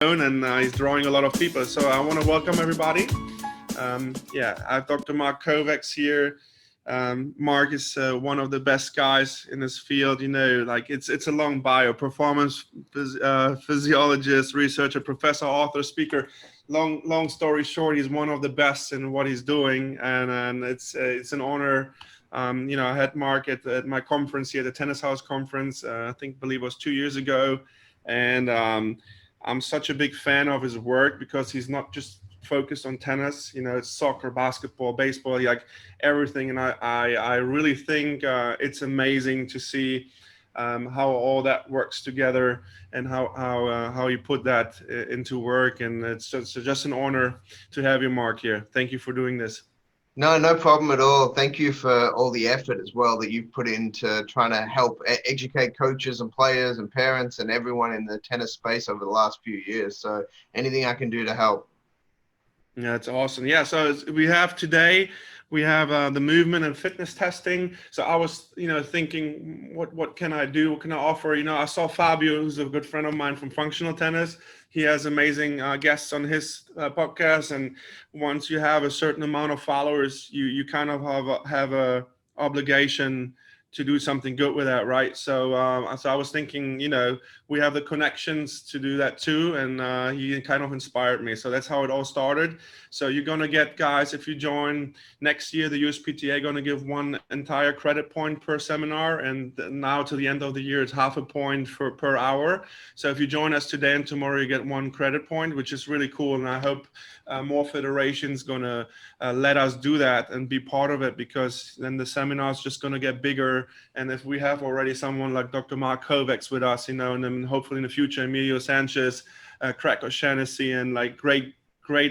and he's drawing a lot of people. So I want to welcome everybody. I have Dr. Mark Kovacs here. Mark is one of the best guys in this field. You know, like it's a long bio: performance physiologist, researcher, professor, author, speaker. Long story short, he's one of the best in what he's doing, and it's an honor. I had Mark at my conference here, the Tennis House conference. Believe it was 2 years ago, and I'm such a big fan of his work because he's not just focused on tennis. You know, it's soccer, basketball, baseball, like everything. And I really think it's amazing to see how all that works together and how you put that into work. And it's just an honor to have you, Mark, here. Thank you for doing this. No problem at all. Thank you for all the effort as well that you've put into trying to help educate coaches and players and parents and everyone in the tennis space over the last few years. So anything I can do to help. Yeah, it's awesome. Yeah, so we have today, we have the movement and fitness testing. So I was, thinking, what can I do? What can I offer? I saw Fabio, who's a good friend of mine from Functional Tennis. He has amazing guests on his podcast. And once you have a certain amount of followers, you kind of have a obligation to do something good with that, right? So I was thinking, we have the connections to do that too, and he kind of inspired me. So that's how it all started. So you're gonna get, guys, if you join next year, the USPTA gonna give one entire credit point per seminar, and now to the end of the year, it's half a point per hour. So if you join us today and tomorrow, you get one credit point, which is really cool. And I hope more federations gonna let us do that and be part of it, because then the seminar is just gonna get bigger. And if we have already someone like Dr. Mark Kovacs with us, and then hopefully in the future, Emilio Sanchez, Craig O'Shaughnessy, and like great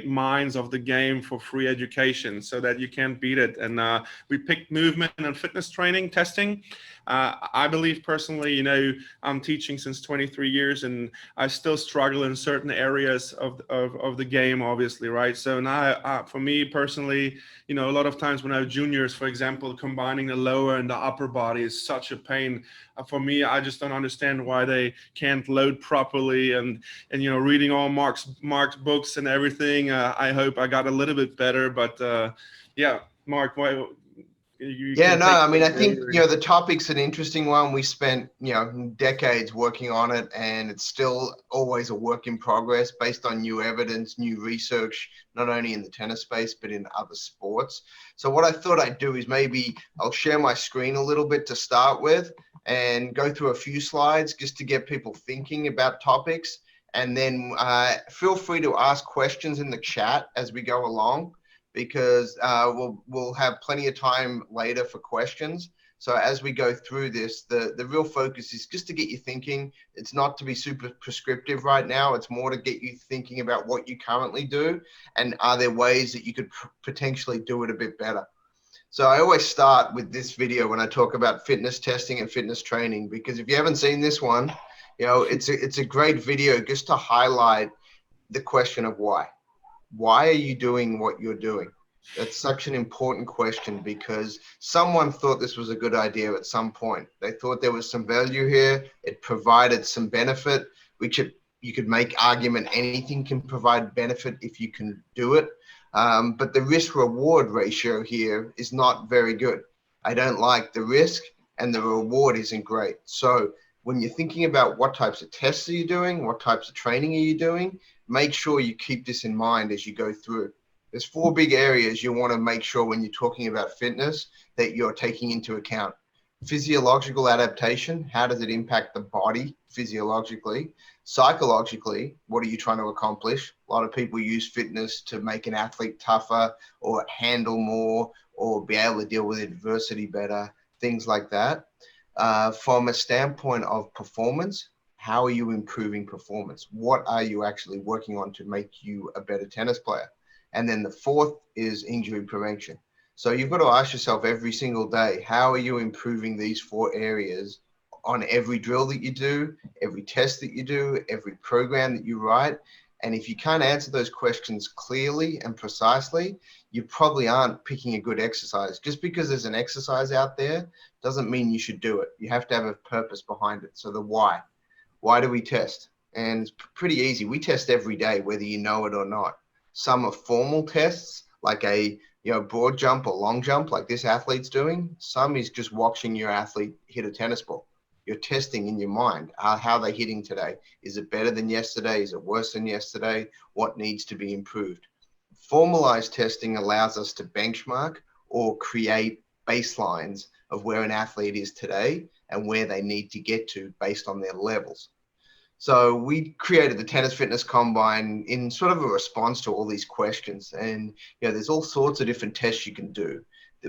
minds of the game for free education, so that you can't beat it. And we picked movement and fitness training testing. I believe personally, I'm teaching since 23 years, and I still struggle in certain areas of the game, obviously, right? So now, for me personally, a lot of times when I have juniors, for example, combining the lower and the upper body is such a pain. For me, I just don't understand why they can't load properly, and reading all Mark's books and everything. I hope I got a little bit better, but Mark, why? I think, the topic's an interesting one. We spent, decades working on it, and it's still always a work in progress based on new evidence, new research, not only in the tennis space, but in other sports. So what I thought I'd do is maybe I'll share my screen a little bit to start with and go through a few slides just to get people thinking about topics. And then feel free to ask questions in the chat as we go along, because we'll have plenty of time later for questions. So as we go through this, the real focus is just to get you thinking. It's not to be super prescriptive right now. It's more to get you thinking about what you currently do, and are there ways that you could potentially do it a bit better. So I always start with this video when I talk about fitness testing and fitness training, because if you haven't seen this one, it's a great video just to highlight the question of why. Why are you doing what you're doing? That's such an important question, because someone thought this was a good idea at some point. They thought there was some value here. It provided some benefit, which you could make argument anything can provide benefit if you can do it. But the risk-reward ratio here is not very good. I don't like the risk, and the reward isn't great. So when you're thinking about what types of tests are you doing, what types of training are you doing, make sure you keep this in mind as you go through. There's 4 big areas you want to make sure when you're talking about fitness that you're taking into account. Physiological adaptation, how does it impact the body physiologically? Psychologically, what are you trying to accomplish? A lot of people use fitness to make an athlete tougher, or handle more, or be able to deal with adversity better, things like that. From a standpoint of performance, how are you improving performance? What are you actually working on to make you a better tennis player? And then the 4th is injury prevention. So you've got to ask yourself every single day, how are you improving these 4 areas on every drill that you do, every test that you do, every program that you write? And if you can't answer those questions clearly and precisely, you probably aren't picking a good exercise. Just because there's an exercise out there doesn't mean you should do it. You have to have a purpose behind it. So the why. Why do we test? And it's pretty easy. We test every day, whether you know it or not. Some are formal tests, like a broad jump or long jump, like this athlete's doing. Some is just watching your athlete hit a tennis ball. You're testing in your mind how they're hitting today. Is it better than yesterday? Is it worse than yesterday? What needs to be improved? Formalized testing allows us to benchmark or create baselines of where an athlete is today and where they need to get to based on their levels. So we created the Tennis Fitness Combine in sort of a response to all these questions. And there's all sorts of different tests you can do.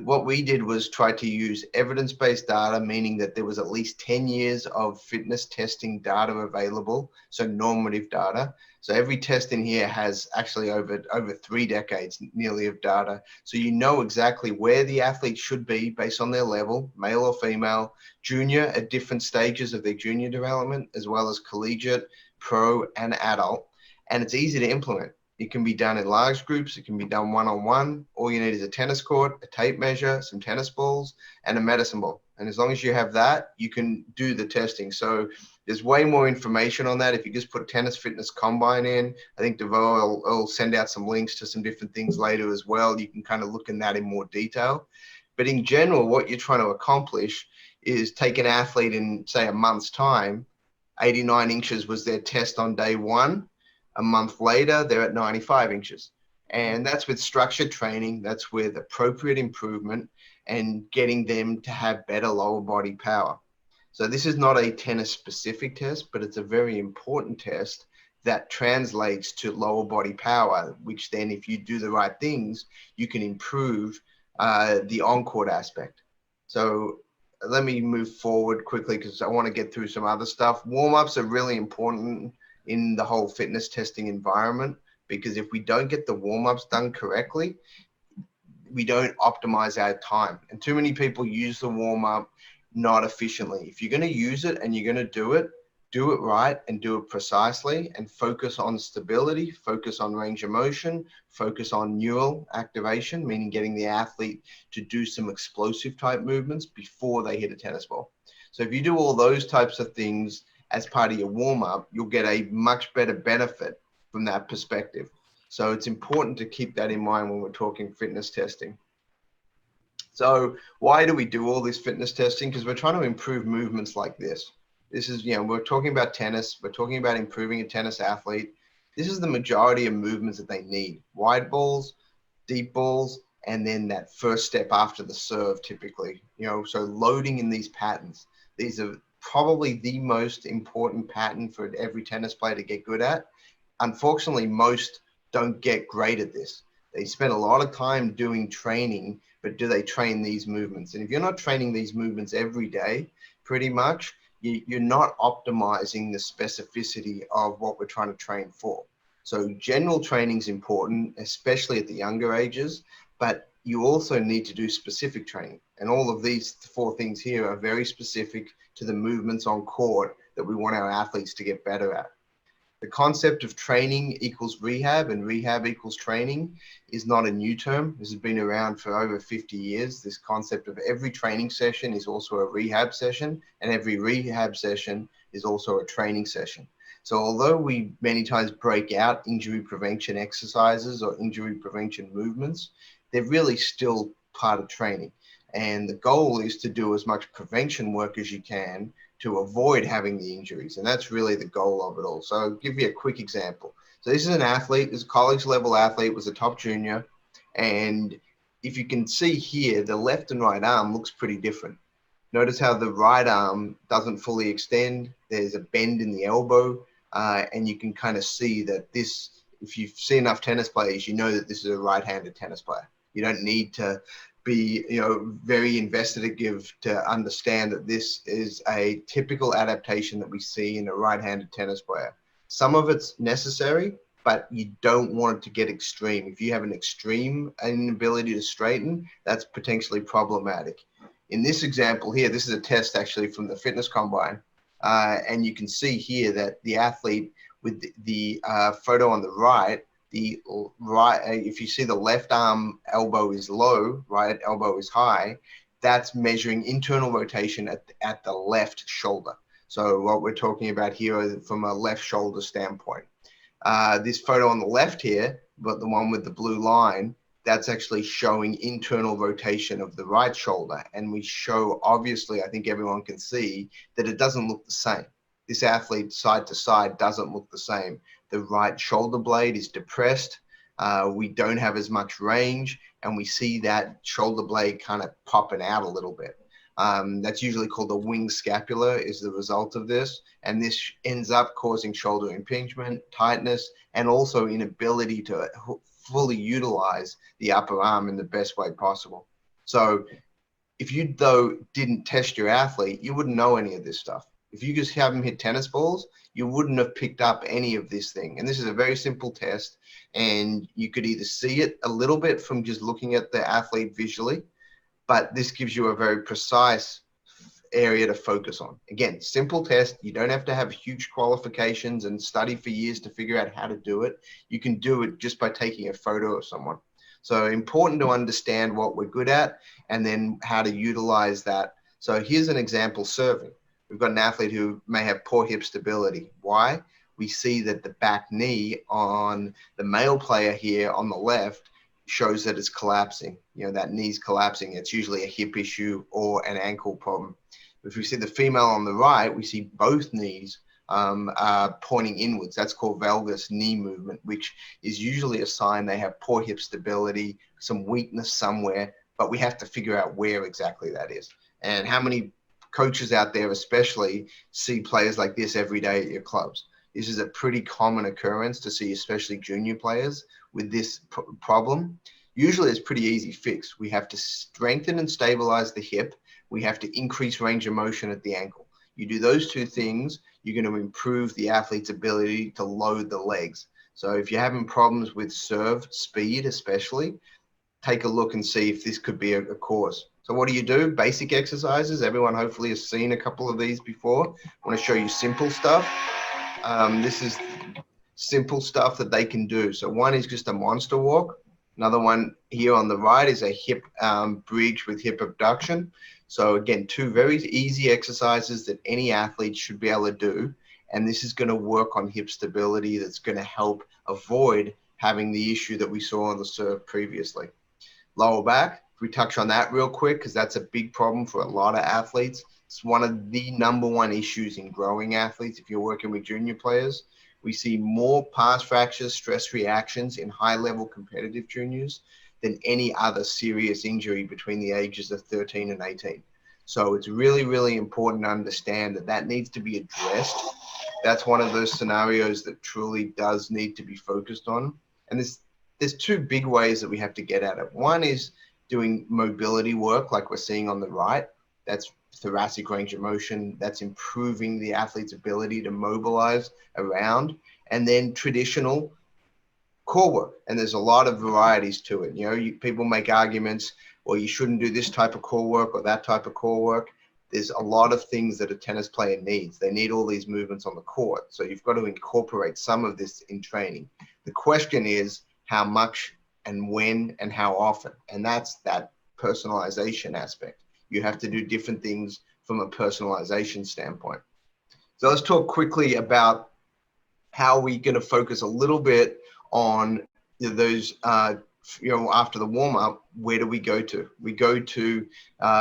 What we did was try to use evidence-based data, meaning that there was at least 10 years of fitness testing data available, so normative data. So every test in here has actually over 3 decades nearly of data. So you know exactly where the athlete should be based on their level, male or female, junior at different stages of their junior development, as well as collegiate, pro, and adult. And it's easy to implement. It can be done in large groups. It can be done one-on-one. All you need is a tennis court, a tape measure, some tennis balls, and a medicine ball. And as long as you have that, you can do the testing. So there's way more information on that. If you just put Tennis Fitness Combine in, I think Devo will send out some links to some different things later as well. You can kind of look in that in more detail. But in general, what you're trying to accomplish is take an athlete in, say, a month's time. 89 inches was their test on day one. A month later, they're at 95 inches. And that's with structured training. That's with appropriate improvement and getting them to have better lower body power. So this is not a tennis specific test, but it's a very important test that translates to lower body power, which then if you do the right things, you can improve the on-court aspect. So let me move forward quickly because I want to get through some other stuff. Warm-ups are really important in the whole fitness testing environment, because if we don't get the warm-ups done correctly, we don't optimize our time. And too many people use the warm-up not efficiently. If you're going to use it and you're going to do it right and do it precisely, and focus on stability, focus on range of motion, focus on neural activation, meaning getting the athlete to do some explosive type movements before they hit a tennis ball. So if you do all those types of things as part of your warm-up, you'll get a much better benefit from that perspective. So it's important to keep that in mind when we're talking fitness testing. So why do we do all this fitness testing? Because we're trying to improve movements like this. This is, we're talking about tennis. We're talking about improving a tennis athlete. This is the majority of movements that they need. Wide balls, deep balls, and then that first step after the serve typically. So loading in these patterns. These are probably the most important pattern for every tennis player to get good at. Unfortunately, most don't get great at this. They spend a lot of time doing training, but do they train these movements? And if you're not training these movements every day, pretty much, you're not optimizing the specificity of what we're trying to train for. So general training is important, especially at the younger ages, but you also need to do specific training. And all of these 4 things here are very specific to the movements on court that we want our athletes to get better at. The concept of training equals rehab and rehab equals training is not a new term. This has been around for over 50 years. This concept of every training session is also a rehab session, and every rehab session is also a training session. So although we many times break out injury prevention exercises or injury prevention movements, they're really still part of training. And the goal is to do as much prevention work as you can to avoid having the injuries. And that's really the goal of it all. So I'll give you a quick example. So this is an athlete, this is a college level athlete, was a top junior. And if you can see here, the left and right arm looks pretty different. Notice how the right arm doesn't fully extend. There's a bend in the elbow. And you can kind of see that this, if you see enough tennis players, you know that this is a right-handed tennis player. You don't need to be very investigative to understand that this is a typical adaptation that we see in a right-handed tennis player. Some of it's necessary, but you don't want it to get extreme. If you have an extreme inability to straighten, that's potentially problematic. In this example here, this is a test actually from the Fitness Combine, and you can see here that the athlete with the photo on the right, if you see the left arm elbow is low, right elbow is high, that's measuring internal rotation at the left shoulder. So what we're talking about here is from a left shoulder standpoint. This photo on the left here, but the one with the blue line, that's actually showing internal rotation of the right shoulder. And we show, obviously, I think everyone can see that it doesn't look the same. This athlete side to side doesn't look the same. The right shoulder blade is depressed. We don't have as much range, and we see that shoulder blade kind of popping out a little bit. That's usually called a wing scapula is the result of this. And this ends up causing shoulder impingement, tightness, and also inability to fully utilize the upper arm in the best way possible. So if you, though, didn't test your athlete, you wouldn't know any of this stuff. If you just have them hit tennis balls, you wouldn't have picked up any of this thing. And this is a very simple test. And you could either see it a little bit from just looking at the athlete visually, but this gives you a very precise area to focus on. Again, simple test. You don't have to have huge qualifications and study for years to figure out how to do it. You can do it just by taking a photo of someone. So important to understand what we're good at and then how to utilize that. So here's an example serving. We've got an athlete who may have poor hip stability. Why? We see that the back knee on the male player here on the left shows that it's collapsing. You know, that knee's collapsing. It's usually a hip issue or an ankle problem. If we see the female on the right, we see both knees pointing inwards. That's called valgus knee movement, which is usually a sign they have poor hip stability, some weakness somewhere, but we have to figure out where exactly that is. And how many coaches out there especially see players like this every day at your clubs? This is a pretty common occurrence to see, especially junior players with this problem. Usually it's pretty easy fix. We have to strengthen and stabilize the hip. We have to increase range of motion at the ankle. You do those two things, you're going to improve the athlete's ability to load the legs. So if you're having problems with serve speed, especially, take a look and see if this could be a cause. So what do? Basic exercises. Everyone hopefully has seen a couple of these before. I want to show you simple stuff. This is simple stuff that they can do. So one is just a monster walk. Another one here on the right is a hip bridge with hip abduction. So again, two very easy exercises that any athlete should be able to do. And this is going to work on hip stability. That's going to help avoid having the issue that we saw on the serve previously. Lower back, if we touch on that real quick, because that's a big problem for a lot of athletes. It's one of the number one issues in growing athletes. If you're working with junior players, we see more past fractures, stress reactions in high-level competitive juniors than any other serious injury between the ages of 13 and 18. So it's really, really important to understand that that needs to be addressed. That's one of those scenarios that truly does need to be focused on. And there's two big ways that we have to get at it. One is doing mobility work like we're seeing on the right. That's thoracic range of motion. That's improving the athlete's ability to mobilize around. And then traditional core work. And there's a lot of varieties to it. You know, people make arguments, well, you shouldn't do this type of core work or that type of core work. There's a lot of things that a tennis player needs. They need all these movements on the court. So you've got to incorporate some of this in training. The question is how much and when and how often. And that's that personalization aspect. You have to do different things from a personalization standpoint. So let's talk quickly about how we're going to focus a little bit on those, after the warm up, where do we go to? We go to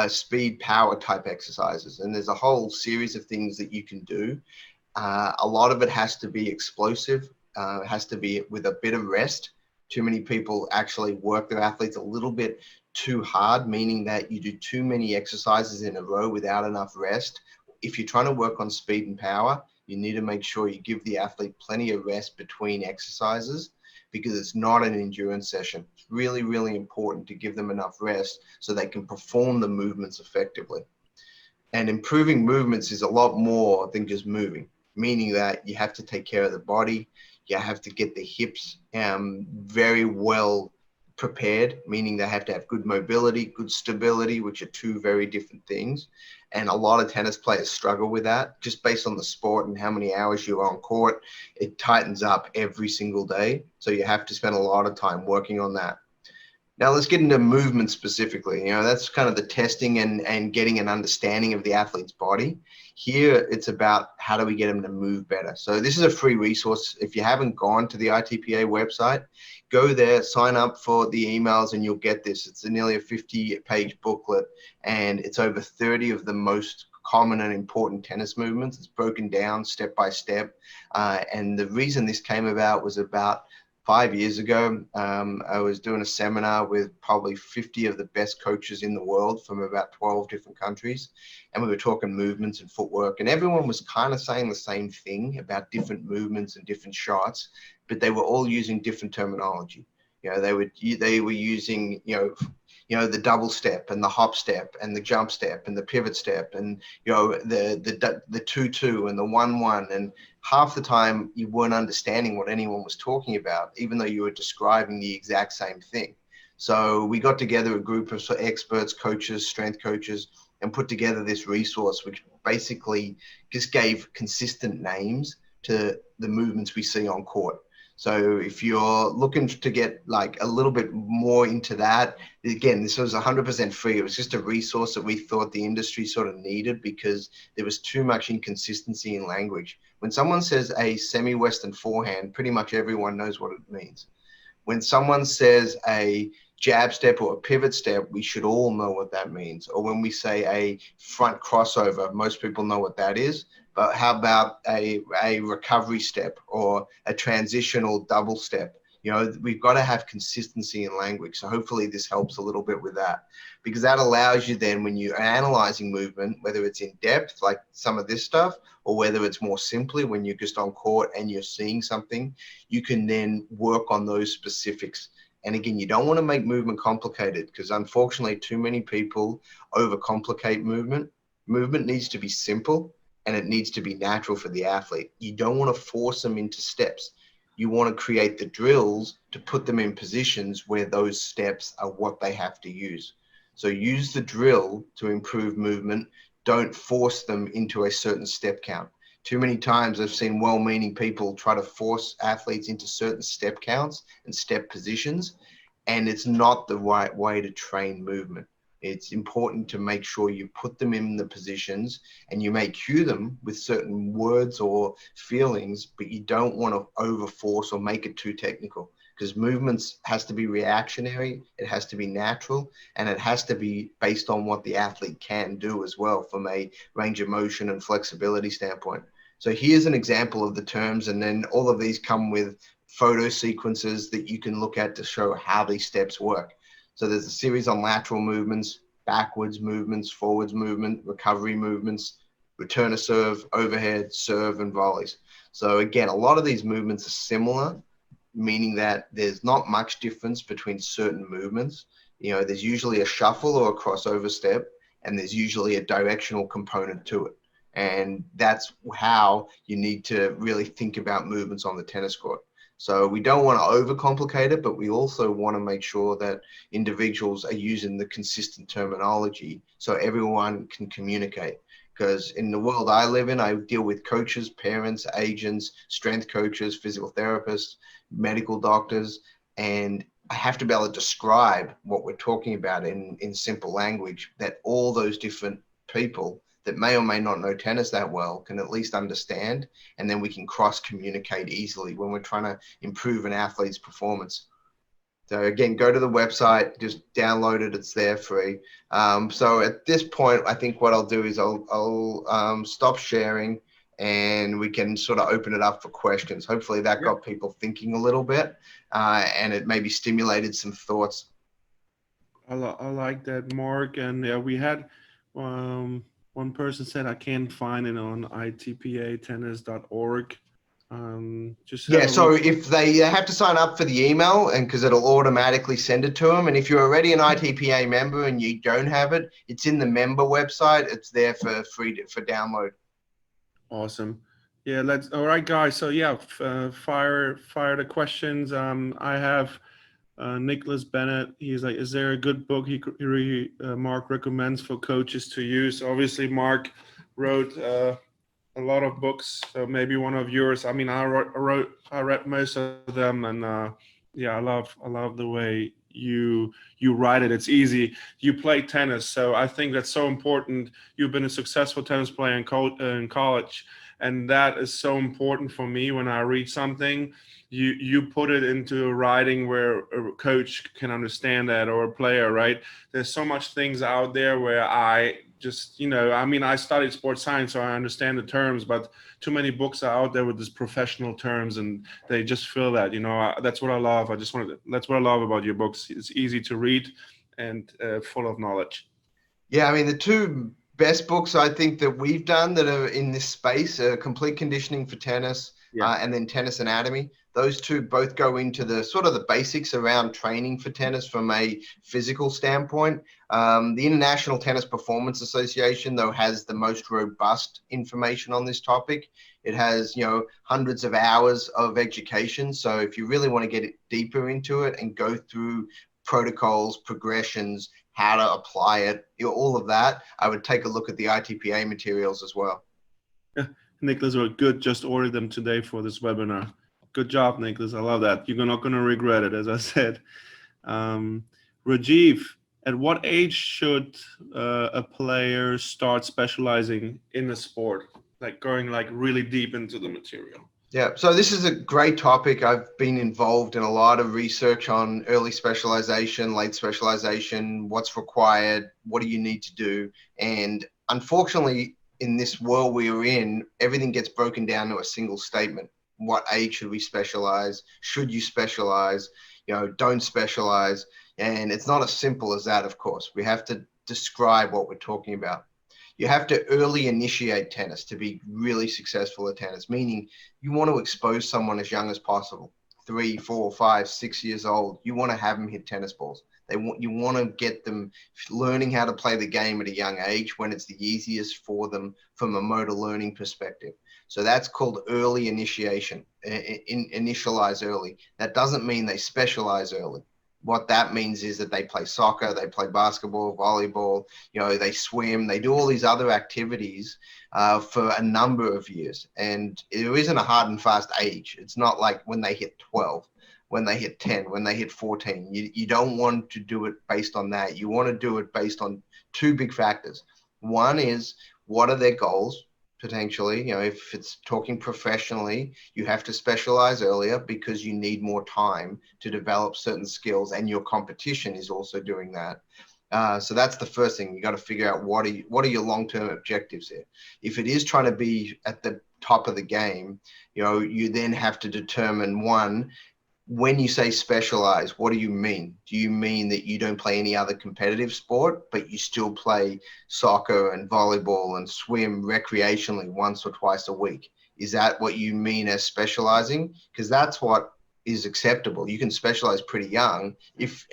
speed power type exercises. And there's a whole series of things that you can do. A lot of it has to be explosive, has to be with a bit of rest. Too many people actually work their athletes a little bit too hard, meaning that you do too many exercises in a row without enough rest. If you're trying to work on speed and power, you need to make sure you give the athlete plenty of rest between exercises because it's not an endurance session. It's really, really important to give them enough rest so they can perform the movements effectively. And improving movements is a lot more than just moving, meaning that you have to take care of the body. You have to get the hips very well prepared, meaning they have to have good mobility, good stability, which are two very different things. And a lot of tennis players struggle with that just based on the sport and how many hours you're on court. It tightens up every single day. So you have to spend a lot of time working on that. Now let's get into movement specifically. That's kind of the testing and getting an understanding of the athlete's body. Here, it's about how do we get them to move better. So this is a free resource. If you haven't gone to the ITPA website, go there, sign up for the emails, and you'll get this. It's nearly a 50-page booklet, and it's over 30 of the most common and important tennis movements. It's broken down step by step. And the reason this came about was about 5 years ago. I was doing a seminar with probably 50 of the best coaches in the world from about 12 different countries. And we were talking movements and footwork, and everyone was kind of saying the same thing about different movements and different shots, but they were all using different terminology. They were using, the double step and the hop step and the jump step and the pivot step and, the 2-2 and the 1-1. And half the time you weren't understanding what anyone was talking about, even though you were describing the exact same thing. So we got together a group of experts, coaches, strength coaches, and put together this resource, which basically just gave consistent names to the movements we see on court. So if you're looking to get like a little bit more into that, again, this was 100% free. It was just a resource that we thought the industry sort of needed because there was too much inconsistency in language. When someone says a semi-Western forehand, pretty much everyone knows what it means. When someone says a jab step or a pivot step, we should all know what that means. Or when we say a front crossover, most people know what that is. But how about a recovery step or a transitional double step? We've got to have consistency in language. So hopefully this helps a little bit with that, because that allows you then, when you're analyzing movement, whether it's in depth, like some of this stuff, or whether it's more simply when you're just on court and you're seeing something, you can then work on those specifics. And again, you don't want to make movement complicated, because unfortunately too many people overcomplicate movement. Movement needs to be simple, and it needs to be natural for the athlete. You don't want to force them into steps. You want to create the drills to put them in positions where those steps are what they have to use. So use the drill to improve movement. Don't force them into a certain step count. Too many times I've seen well-meaning people try to force athletes into certain step counts and step positions, and it's not the right way to train movement. It's important to make sure you put them in the positions and you may cue them with certain words or feelings, but you don't want to overforce or make it too technical, because movements has to be reactionary, it has to be natural, and it has to be based on what the athlete can do as well from a range of motion and flexibility standpoint. So here's an example of the terms, and then all of these come with photo sequences that you can look at to show how these steps work. So there's a series on lateral movements, backwards movements, forwards movement, recovery movements, return a serve, overhead, serve, and volleys. So again, a lot of these movements are similar, meaning that there's not much difference between certain movements. There's usually a shuffle or a crossover step, and there's usually a directional component to it. And that's how you need to really think about movements on the tennis court. So we don't want to overcomplicate it, but we also want to make sure that individuals are using the consistent terminology so everyone can communicate. Because in the world I live in, I deal with coaches, parents, agents, strength coaches, physical therapists, medical doctors, and I have to be able to describe what we're talking about in simple language that all those different people that may or may not know tennis that well can at least understand, and then we can cross communicate easily when we're trying to improve an athlete's performance. So again, go to the website, just download it. It's there free. So at this point, I think what I'll do is I'll stop sharing, and we can sort of open it up for questions. Hopefully that got people thinking a little bit, and it maybe stimulated some thoughts. I like that, Mark. And yeah, we had one person said I can't find it on itpatennis.org. So if they have to sign up for the email, and because it'll automatically send it to them. And if you're already an ITPA member and you don't have it, it's in the member website. It's there for free for download. Awesome. Yeah, all right, guys. So yeah, fire the questions. I have Nicholas Bennett. He's like, is there a good book Mark recommends for coaches to use? Obviously, Mark wrote a lot of books, so maybe one of yours. I mean, I read most of them, and yeah, I love the way you write it. It's easy. You play tennis, so I think that's so important. You've been a successful tennis player in college, and that is so important for me. When I read something, you put it into writing where a coach can understand that, or a player, right? There's so much things out there where I just, I mean, I studied sports science, so I understand the terms, but too many books are out there with these professional terms, and they just feel that, that's what I love. That's what I love about your books. It's easy to read and full of knowledge. Yeah, I mean, the two best books I think that we've done that are in this space are Complete Conditioning for Tennis, Yeah. and then Tennis Anatomy. Those two both go into the sort of the basics around training for tennis from a physical standpoint. The International Tennis Performance Association, though, has the most robust information on this topic. It has, hundreds of hours of education. So if you really want to get deeper into it and go through protocols, progressions, how to apply it, all of that, I would take a look at the ITPA materials as well. Yeah, Nicholas, we're good. Just ordered them today for this webinar. Good job, Nicholas. I love that. You're not going to regret it, as I said. Rajiv, at what age should a player start specializing in a sport, like going like really deep into the material? Yeah, so this is a great topic. I've been involved in a lot of research on early specialization, late specialization, what's required, what do you need to do? And unfortunately, in this world we are in, everything gets broken down to a single statement. What age should we specialize? Should you specialize? Don't specialize. And it's not as simple as that, of course. We have to describe what we're talking about. You have to early initiate tennis to be really successful at tennis, meaning you want to expose someone as young as possible, 3, 4, 5, 6 years old. You want to have them hit tennis balls. You want to get them learning how to play the game at a young age when it's the easiest for them from a motor learning perspective. So that's called early initiation, initialize early. That doesn't mean they specialize early. What that means is that they play soccer, they play basketball, volleyball, they swim, they do all these other activities for a number of years. And there isn't a hard and fast age. It's not like when they hit 12, when they hit 10, when they hit 14. You don't want to do it based on that. You want to do it based on two big factors. One is, what are their goals? Potentially, if it's talking professionally, you have to specialize earlier because you need more time to develop certain skills, and your competition is also doing that. So that's the first thing. You got to figure out what are your long-term objectives here. If it is trying to be at the top of the game, you then have to determine, one, when you say specialize, what do you mean? Do you mean that you don't play any other competitive sport, but you still play soccer and volleyball and swim recreationally once or twice a week? Is that what you mean as specializing? Because that's what is acceptable. You can specialize pretty young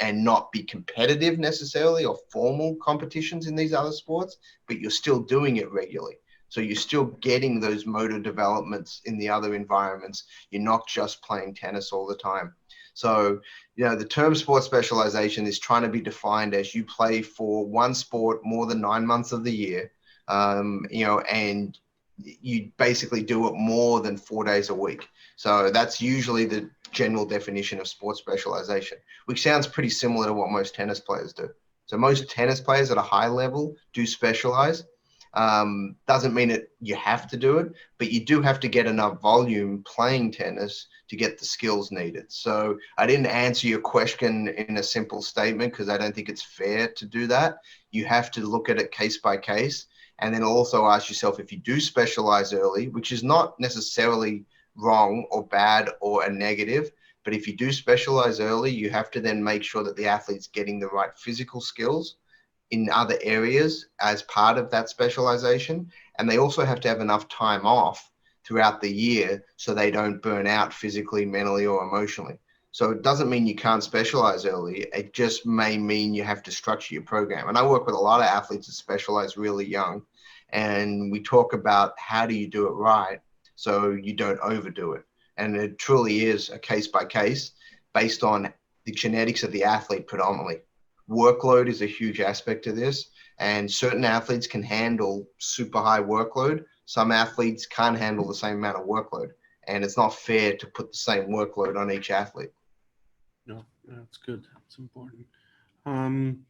and not be competitive necessarily, or formal competitions in these other sports, but you're still doing it regularly. So you're still getting those motor developments in the other environments. You're not just playing tennis all the time. So, the term sport specialization is trying to be defined as you play for one sport more than 9 months of the year, and you basically do it more than 4 days a week. So that's usually the general definition of sports specialization, which sounds pretty similar to what most tennis players do. So most tennis players at a high level do specialize. Doesn't mean that you have to do it, but you do have to get enough volume playing tennis to get the skills needed. So I didn't answer your question in a simple statement because I don't think it's fair to do that. You have to look at it case by case, and then also ask yourself, if you do specialize early, which is not necessarily wrong or bad or a negative, but if you do specialize early, you have to then make sure that the athlete's getting the right physical skills in other areas as part of that specialization. And they also have to have enough time off throughout the year so they don't burn out physically, mentally, or emotionally. So it doesn't mean you can't specialize early. It just may mean you have to structure your program. And I work with a lot of athletes that specialize really young. And we talk about how do you do it right so you don't overdo it. And it truly is a case by case based on the genetics of the athlete predominantly. Workload is a huge aspect of this, and certain athletes can handle super high workload. Some athletes can't handle the same amount of workload, and it's not fair to put the same workload on each athlete. No, that's good. That's important. Um,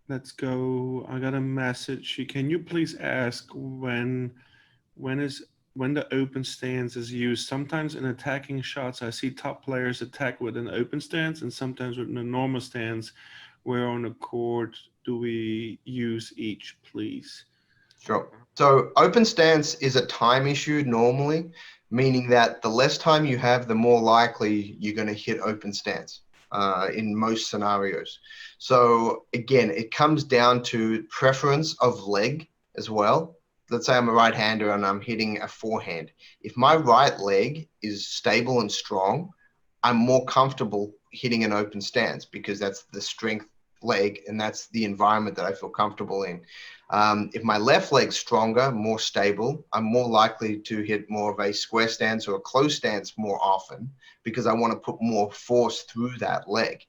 let's go. I got a message. Can you please ask when is when the open stance is used? Sometimes in attacking shots, I see top players attack with an open stance, and sometimes with an normal stance. Where on the court do we use each, please? Sure. So open stance is a time issue normally, meaning that the less time you have, the more likely you're going to hit open stance in most scenarios. So again, it comes down to preference of leg as well. Let's say I'm a right-hander and I'm hitting a forehand. If my right leg is stable and strong, I'm more comfortable hitting an open stance because that's the strength leg and that's the environment that I feel comfortable in. If my left leg's stronger, more stable, I'm more likely to hit more of a square stance or a closed stance more often because I want to put more force through that leg.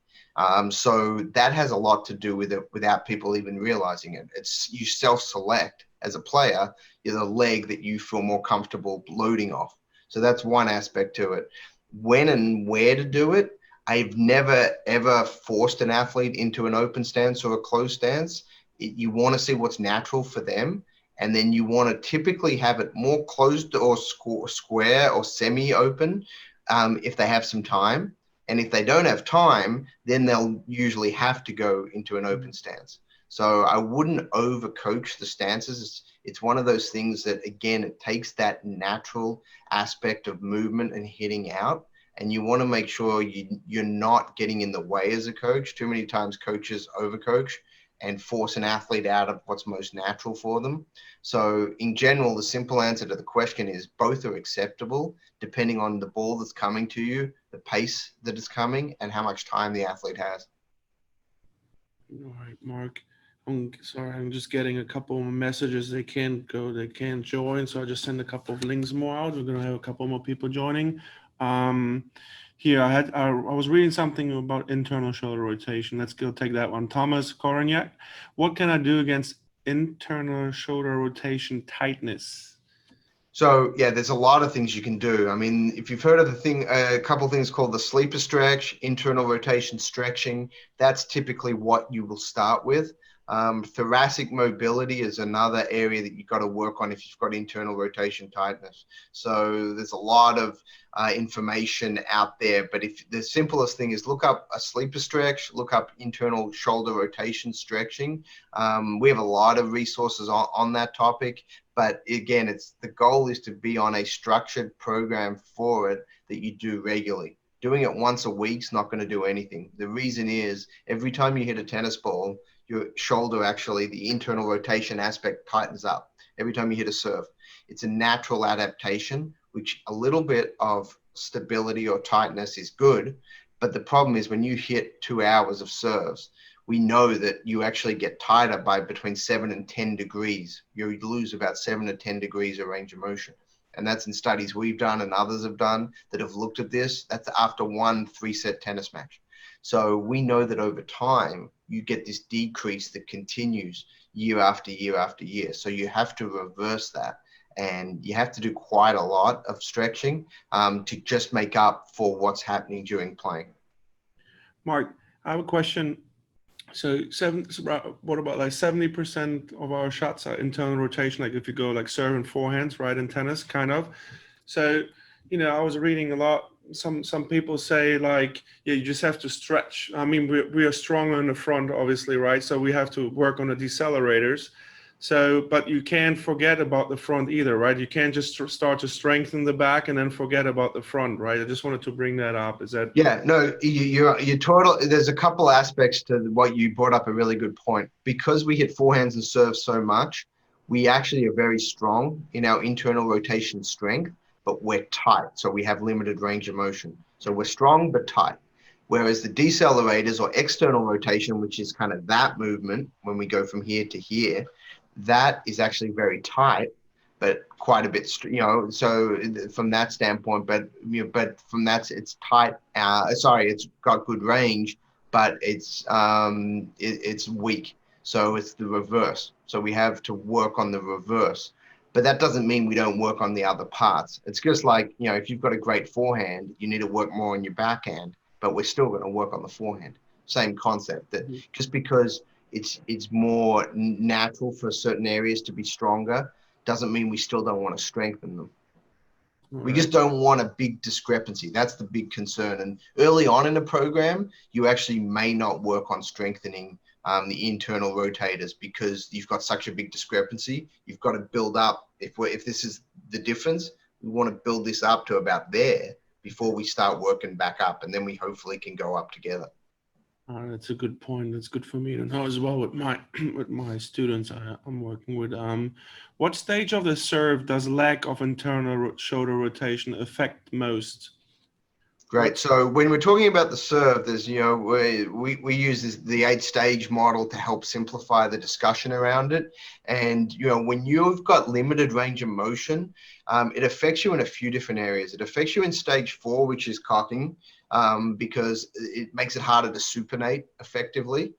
So that has a lot to do with it without people even realizing it. It's you self-select as a player, the leg that you feel more comfortable loading off. So that's one aspect to it. When and where to do it, I've never ever forced an athlete into an open stance or a closed stance. You want to see what's natural for them, and then you want to typically have it more closed or square or semi-open if they have some time. And if they don't have time, then they'll usually have to go into an open stance. So I wouldn't overcoach the stances. It's one of those things that, again, it takes that natural aspect of movement and hitting out. And you want to make sure you're not getting in the way as a coach. Too many times coaches overcoach and force an athlete out of what's most natural for them. So in general, the simple answer to the question is both are acceptable depending on the ball that's coming to you, the pace that is coming, and how much time the athlete has. All right, Mark. I'm sorry, I'm just getting a couple of messages. They can't go, they can't join. So I just send a couple of links more out. We're gonna have a couple more people joining. Um, here I was reading something about internal shoulder rotation. Let's go take that one. Thomas Koroniak, what can I do against internal shoulder rotation tightness? So yeah, there's a lot of things you can do. I mean, if you've heard of the thing, a couple of things called the sleeper stretch, internal rotation stretching, that's typically what you will start with. Thoracic mobility is another area that you've got to work on if you've got internal rotation tightness. So there's a lot of information out there, but if the simplest thing is look up a sleeper stretch, look up internal shoulder rotation stretching. We have a lot of resources on that topic. But again, it's the goal is to be on a structured program for it that you do regularly. Doing it once a week is not going to do anything. The reason is every time you hit a tennis ball, your shoulder actually, the internal rotation aspect tightens up. Every time you hit a serve, it's a natural adaptation, which a little bit of stability or tightness is good. But the problem is when you hit 2 hours of serves, we know that you actually get tighter by between 7 and 10 degrees. You lose about 7 to 10 degrees of range of motion. And that's in studies we've done and others have done that have looked at this. That's after one 3-set tennis match. So we know that over time, you get this decrease that continues year after year after year. So you have to reverse that. And you have to do quite a lot of stretching to just make up for what's happening during playing. Mark, I have a question. What about like 70% of our shots are internal rotation? Like if you go like serving forehands, right, in tennis, kind of. So, I was reading a lot. Some people say like, yeah, you just have to stretch. I mean, we are stronger in the front, obviously, right? So we have to work on the decelerators. So, but you can't forget about the front either, right? You can't just start to strengthen the back and then forget about the front, right? I just wanted to bring that up. Is that? Yeah, no, you're total. There's a couple aspects to what you brought up, a really good point. Because we hit forehands and serves so much, we actually are very strong in our internal rotation strength, but we're tight. So we have limited range of motion. So we're strong, but tight. Whereas the decelerators or external rotation, which is kind of that movement when we go from here to here, that is actually very tight, but quite a bit, so from that standpoint, but from that, it's tight. It's got good range, but it's weak. So it's the reverse. So we have to work on the reverse. But that doesn't mean we don't work on the other parts. It's just like, if you've got a great forehand, you need to work more on your backhand. but we're still going to work on the forehand. Same concept, that just because it's more natural for certain areas to be stronger doesn't mean we still don't want to strengthen them. We just don't want a big discrepancy. That's the big concern. And early on in the program, you actually may not work on strengthening the internal rotators because you've got such a big discrepancy. You've got to build up. If this is the difference, we want to build this up to about there before we start working back up, and then we hopefully can go up together. That's a good point. That's good for me to know as well with my students I'm working with. What stage of the serve does lack of internal shoulder rotation affect most? Great. So when we're talking about the serve, there's, we use the 8-stage model to help simplify the discussion around it. And, when you've got limited range of motion, it affects you in a few different areas. It affects you in stage 4, which is cocking, because it makes it harder to supinate effectively,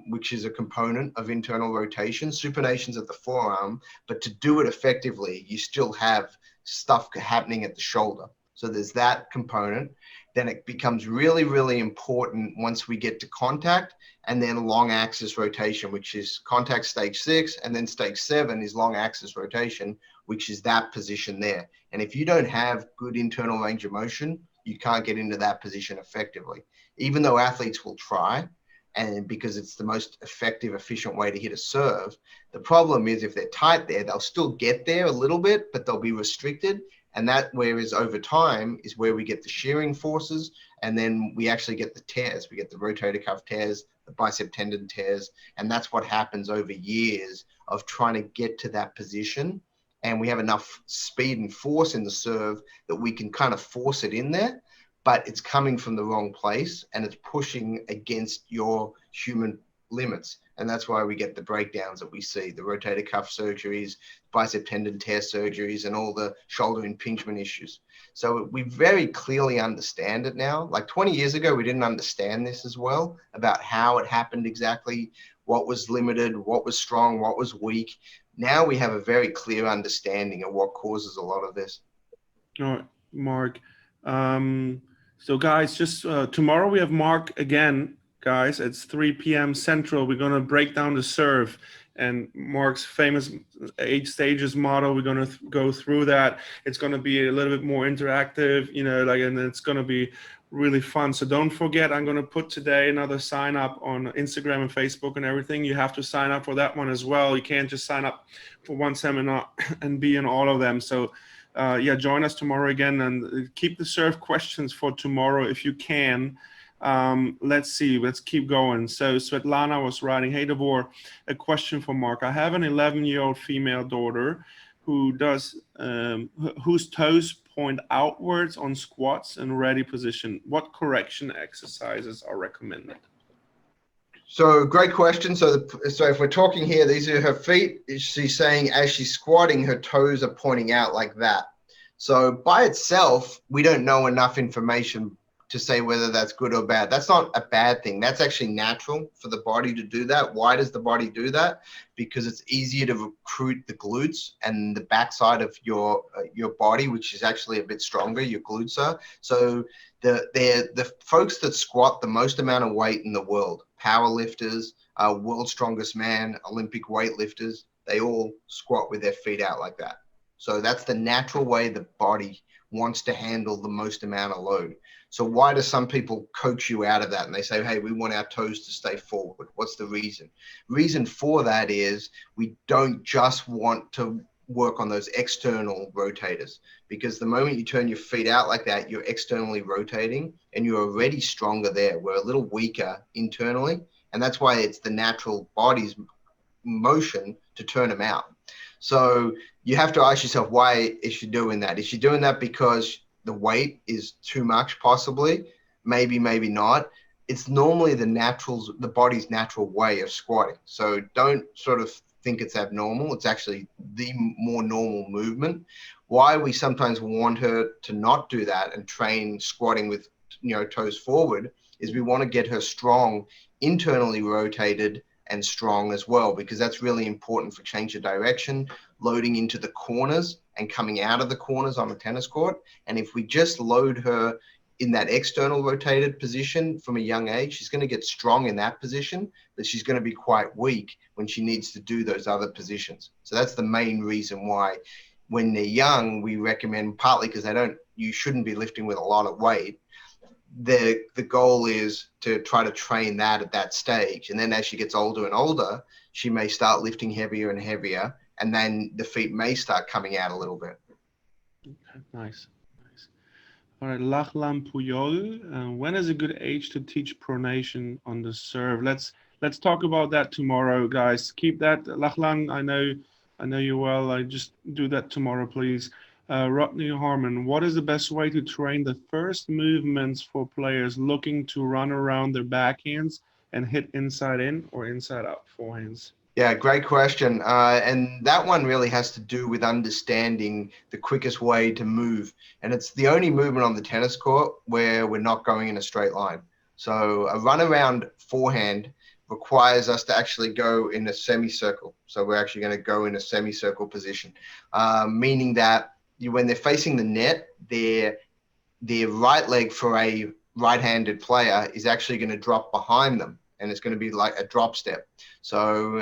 which is a component of internal rotation. Supination's at the forearm, but to do it effectively, you still have stuff happening at the shoulder. So there's that component. Then it becomes really, really important once we get to contact, and then long axis rotation, which is contact stage 6, and then stage 7 is long axis rotation, which is that position there. And if you don't have good internal range of motion, you can't get into that position effectively, even though athletes will try, and because it's the most effective, efficient way to hit a serve. The problem is if they're tight there, they'll still get there a little bit, but they'll be restricted. And that, whereas over time, is where we get the shearing forces, and then we actually get the tears. We get the rotator cuff tears, the bicep tendon tears, and that's what happens over years of trying to get to that position. And we have enough speed and force in the serve that we can kind of force it in there, but it's coming from the wrong place, and it's pushing against your human limits. And that's why we get the breakdowns that we see, the rotator cuff surgeries, bicep tendon tear surgeries, and all the shoulder impingement issues. So we very clearly understand it now. Like 20 years ago, we didn't understand this as well, about how it happened exactly, what was limited, what was strong, what was weak. Now we have a very clear understanding of what causes a lot of this. All right, Mark. So guys, just tomorrow we have Mark again. Guys, it's 3 p.m. Central. We're going to break down the serve and Mark's famous 8 stages model. We're going to go through that. It's going to be a little bit more interactive, and it's going to be really fun. So don't forget, I'm going to put today another sign up on Instagram and Facebook and everything. You have to sign up for that one as well. You can't just sign up for one seminar and be in all of them. So join us tomorrow again, and keep the serve questions for tomorrow if you can. Let's see, let's keep going. So Svetlana was writing, hey Devor, a question for Mark. I have an 11-year-old female daughter whose toes point outwards on squats and ready position. What correction exercises are recommended? So great question. So if we're talking here, these are her feet. She's saying as she's squatting, her toes are pointing out like that. So by itself, we don't know enough information to say whether that's good or bad. That's not a bad thing. That's actually natural for the body to do that. Why does the body do that? Because it's easier to recruit the glutes and the backside of your body, which is actually a bit stronger, your glutes are. So the folks that squat the most amount of weight in the world, power lifters, world's strongest man, Olympic weightlifters, they all squat with their feet out like that. So that's the natural way the body wants to handle the most amount of load. So why do some people coach you out of that? And they say, hey, we want our toes to stay forward. What's the reason? Reason for that is we don't just want to work on those external rotators, because the moment you turn your feet out like that, you're externally rotating and you're already stronger there. We're a little weaker internally. And that's why it's the natural body's motion to turn them out. So you have to ask yourself, why is she doing that? Is she doing that because the weight is too much? Possibly, maybe not. It's normally the body's natural way of squatting. So don't sort of think it's abnormal. It's actually the more normal movement. Why we sometimes want her to not do that and train squatting with toes forward is we want to get her strong, internally rotated and strong as well, because that's really important for change of direction, loading into the corners and coming out of the corners on a tennis court. And if we just load her in that external rotated position from a young age. She's going to get strong in that position, but she's going to be quite weak when she needs to do those other positions. So that's the main reason why when they're young, we recommend, partly because you shouldn't be lifting with a lot of weight. The goal is to try to train that at that stage. And then as she gets older and older, she may start lifting heavier and heavier, and then the feet may start coming out a little bit. Okay, nice. All right, Lachlan Puyol. When is a good age to teach pronation on the serve? Let's talk about that tomorrow, guys. Keep that, Lachlan. I know you well. I just do that tomorrow, please. Rodney Harmon, what is the best way to train the first movements for players looking to run around their backhands and hit inside in or inside out forehands? Yeah, great question. And that one really has to do with understanding the quickest way to move. And it's the only movement on the tennis court where we're not going in a straight line. So a run around forehand requires us to actually go in a semicircle. So we're actually going to go in a semicircle position, meaning that when they're facing the net, their right leg for a right-handed player is actually going to drop behind them. And it's going to be like a drop step. So,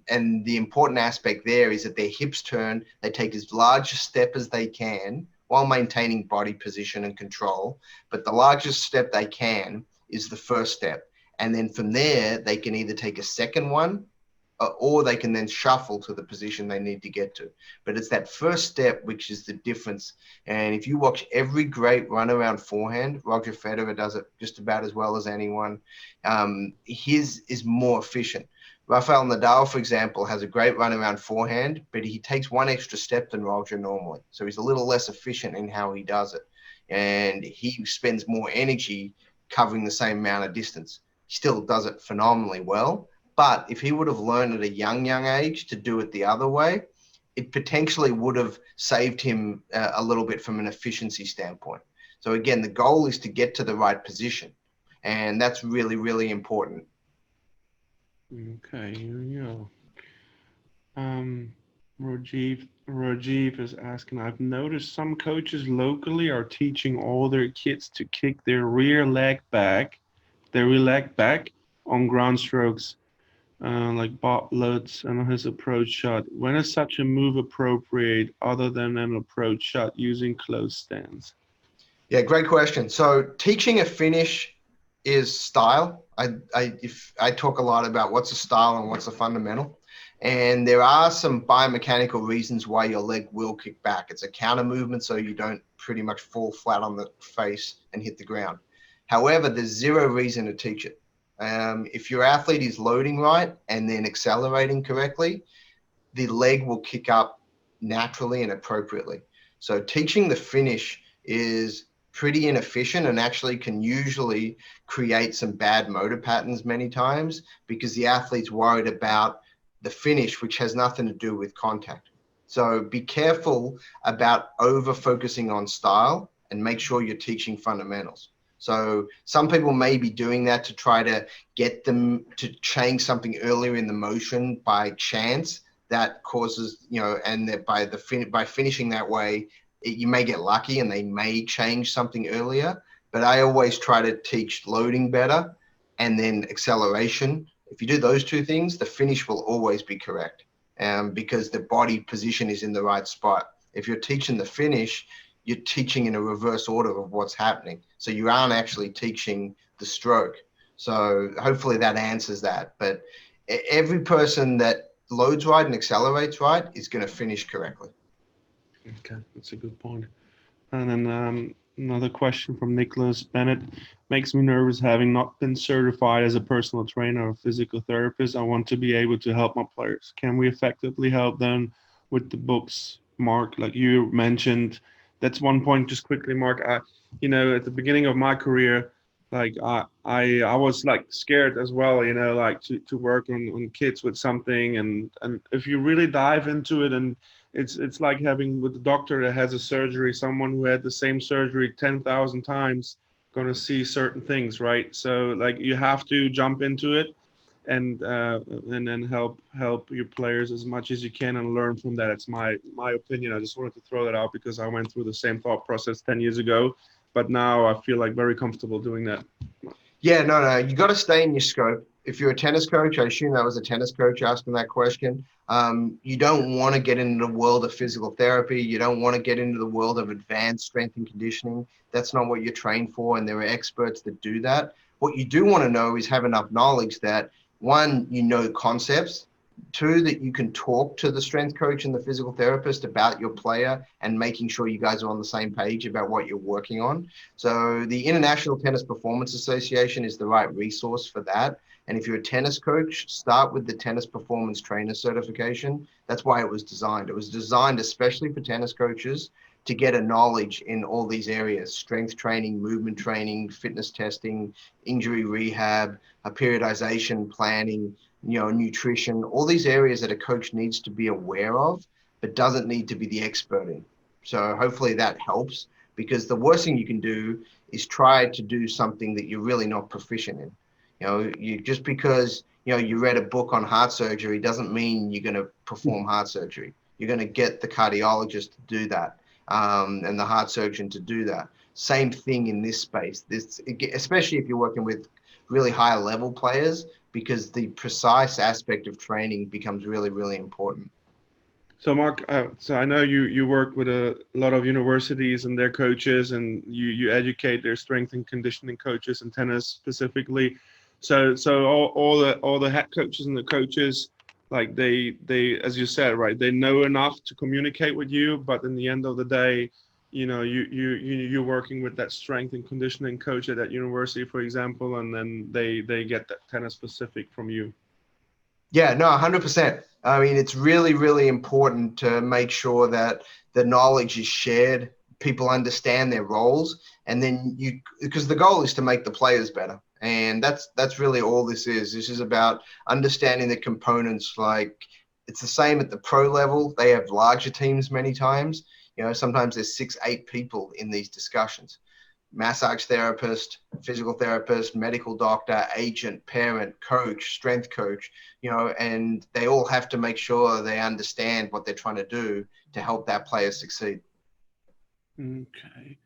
and the important aspect there is that their hips turn, they take as large a step as they can while maintaining body position and control. But the largest step they can is the first step. And then from there, they can either take a second one or they can then shuffle to the position they need to get to. But it's that first step which is the difference. And if you watch every great run around forehand, Roger Federer does it just about as well as anyone. His is more efficient. Rafael Nadal, for example, has a great run around forehand, but he takes one extra step than Roger normally. So he's a little less efficient in how he does it. And he spends more energy covering the same amount of distance. He still does it phenomenally well. But if he would have learned at a young age to do it the other way, it potentially would have saved him a little bit from an efficiency standpoint. So again, the goal is to get to the right position. And that's really, really important. Okay, here we go. Rajiv is asking, I've noticed some coaches locally are teaching all their kids to kick their rear leg back on ground strokes. Like Bob Lutz and his approach shot. When is such a move appropriate other than an approach shot using close stance? Yeah, great question. So teaching a finish is style. I talk a lot about what's a style and what's a fundamental. And there are some biomechanical reasons why your leg will kick back. It's a counter movement, so you don't pretty much fall flat on the face and hit the ground. However, there's zero reason to teach it. If your athlete is loading right and then accelerating correctly, the leg will kick up naturally and appropriately. So teaching the finish is pretty inefficient and actually can usually create some bad motor patterns many times because the athlete's worried about the finish, which has nothing to do with contact. So be careful about over focusing on style and make sure you're teaching fundamentals. So some people may be doing that to try to get them to change something earlier in the motion by chance that causes, and that by finishing that way, you may get lucky and they may change something earlier. But I always try to teach loading better and then acceleration. If you do those two things, the finish will always be correct because the body position is in the right spot. If you're teaching the finish, you're teaching in a reverse order of what's happening. So you aren't actually teaching the stroke. So hopefully that answers that. But every person that loads right and accelerates right is going to finish correctly. Okay, that's a good point. And then another question from Nicholas Bennett. Makes me nervous having not been certified as a personal trainer or physical therapist. I want to be able to help my players. Can we effectively help them with the books, Mark? Like you mentioned, that's one point. Just quickly, Mark. At the beginning of my career, like I was like scared as well. Like to work on kids with something, and if you really dive into it, and it's like having with the doctor that has a surgery, someone who had the same surgery 10,000 times, going to see certain things, right? So like you have to jump into it and then help your players as much as you can and learn from that. It's my opinion. I just wanted to throw that out because I went through the same thought process 10 years ago. but now I feel like very comfortable doing that. Yeah, no, you got to stay in your scope. If you're a tennis coach, I assume that was a tennis coach asking that question. You don't want to get into the world of physical therapy. You don't want to get into the world of advanced strength and conditioning. That's not what you're trained for, and there are experts that do that. What you do want to know is have enough knowledge that, one, you know concepts, two, that you can talk to the strength coach and the physical therapist about your player and making sure you guys are on the same page about what you're working on. So the International Tennis Performance Association is the right resource for that. And if you're a tennis coach, start with the Tennis Performance Trainer certification. That's why it was designed. It was designed especially for tennis coaches to get a knowledge in all these areas: strength training, movement training, fitness testing, injury rehab, periodization, planning, nutrition, all these areas that a coach needs to be aware of, but doesn't need to be the expert in. So hopefully that helps, because the worst thing you can do is try to do something that you're really not proficient in. You just because, you read a book on heart surgery doesn't mean you're going to perform heart surgery. You're going to get the cardiologist to do that, and the heart surgeon to do that. Same thing in this space, especially if you're working with really high level players, because the precise aspect of training becomes really, really important. So Mark, so I know you work with a lot of universities and their coaches, and you educate their strength and conditioning coaches and tennis specifically. So all the head coaches and the coaches, like they as you said, right, they know enough to communicate with you, but in the end of the day, you're working with that strength and conditioning coach at that university, for example, and then they get that tennis specific from you. Yeah, no, 100%. I mean, it's really, really important to make sure that the knowledge is shared, people understand their roles, and then because the goal is to make the players better. And that's really all this is. This is about understanding the components. Like, it's the same at the pro level. They have larger teams many times. Sometimes there's 6, 8 people in these discussions: massage therapist, physical therapist, medical doctor, agent, parent, coach, strength coach, and they all have to make sure they understand what they're trying to do to help that player succeed. Okay.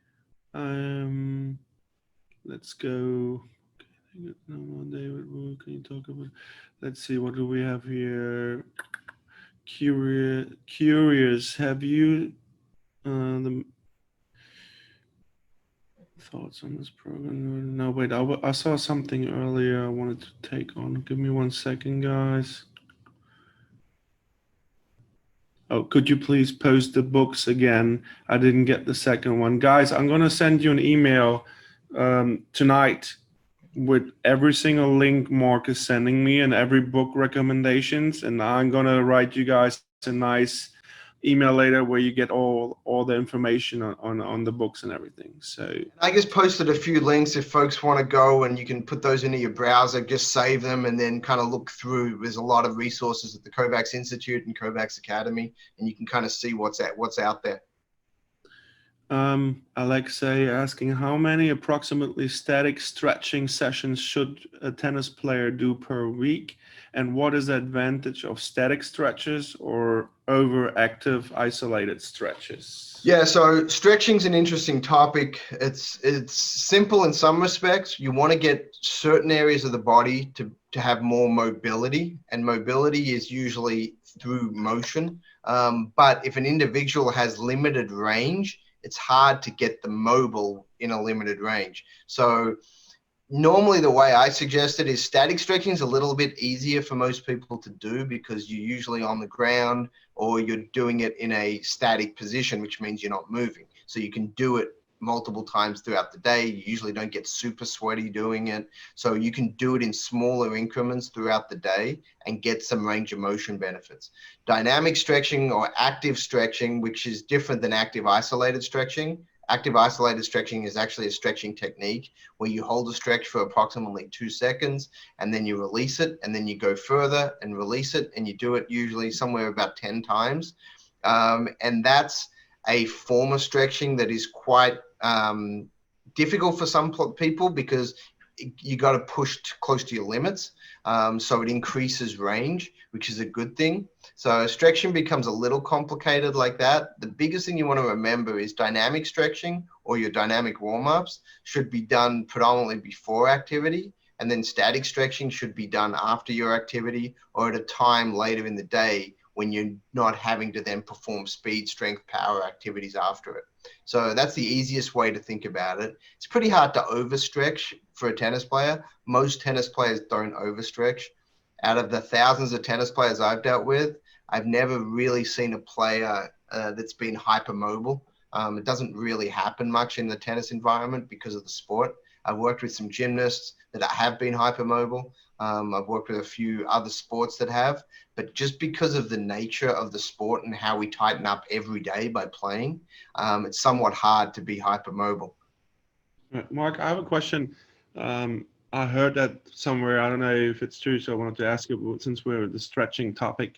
Let's go. No more David. Can you talk about? Let's see. What do we have here? Curious. Have you the thoughts on this program? No, wait. I saw something earlier. I wanted to take on. Give me 1 second, guys. Oh, could you please post the books again? I didn't get the second one, guys. I'm gonna send you an email tonight with every single link Mark is sending me and every book recommendations, and I'm gonna write you guys a nice email later where you get all the information on the books and everything. So I just posted a few links if folks want to go, and you can put those into your browser, just save them and then kind of look through. There's a lot of resources at the Kovacs Institute and Kovacs Academy, and you can kind of see what's out there. Alexei asking, how many approximately static stretching sessions should a tennis player do per week? And what is the advantage of static stretches or overactive isolated stretches? Yeah, so stretching is an interesting topic. It's simple in some respects. You want to get certain areas of the body to have more mobility, and mobility is usually through motion. But if an individual has limited range, it's hard to get them mobile in a limited range. So normally the way I suggest it is static stretching is a little bit easier for most people to do because you're usually on the ground or you're doing it in a static position, which means you're not moving. So you can do it multiple times throughout the day. You usually don't get super sweaty doing it. So you can do it in smaller increments throughout the day and get some range of motion benefits. Dynamic stretching or active stretching, which is different than active isolated stretching. Active isolated stretching is actually a stretching technique where you hold a stretch for approximately 2 seconds and then you release it, and then you go further and release it, and you do it usually somewhere about 10 times. And that's a form of stretching that is quite difficult for some people because you got to push close to your limits. So it increases range, which is a good thing. So stretching becomes a little complicated like that. The biggest thing you want to remember is dynamic stretching or your dynamic warm-ups should be done predominantly before activity, and then static stretching should be done after your activity or at a time later in the day when you're not having to then perform speed, strength, power activities after it. So that's the easiest way to think about it. It's pretty hard to overstretch for a tennis player. Most tennis players don't overstretch. Out of the thousands of tennis players I've dealt with, I've never really seen a player that's been hypermobile. It doesn't really happen much in the tennis environment because of the sport. I've worked with some gymnasts that have been hypermobile. I've worked with a few other sports that have, but just because of the nature of the sport and how we tighten up every day by playing, it's somewhat hard to be hypermobile. Mark, I have a question. I heard that somewhere. I don't know if it's true, so I wanted to ask you, since we're the stretching topic.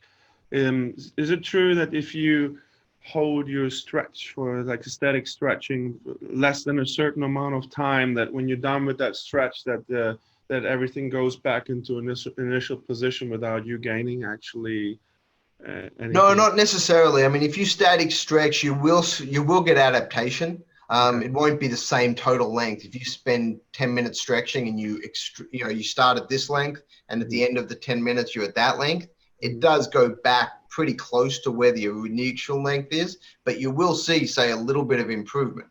Is it true that if you hold your stretch for like static stretching less than a certain amount of time, that when you're done with that stretch, that everything goes back into initial position without you gaining actually anything? No, not necessarily. I mean, if you static stretch, you will get adaptation. It won't be the same total length. If you spend 10 minutes stretching and you start at this length and at the end of the 10 minutes you're at that length, it does go back pretty close to where the initial length is, but you will see, say, a little bit of improvement.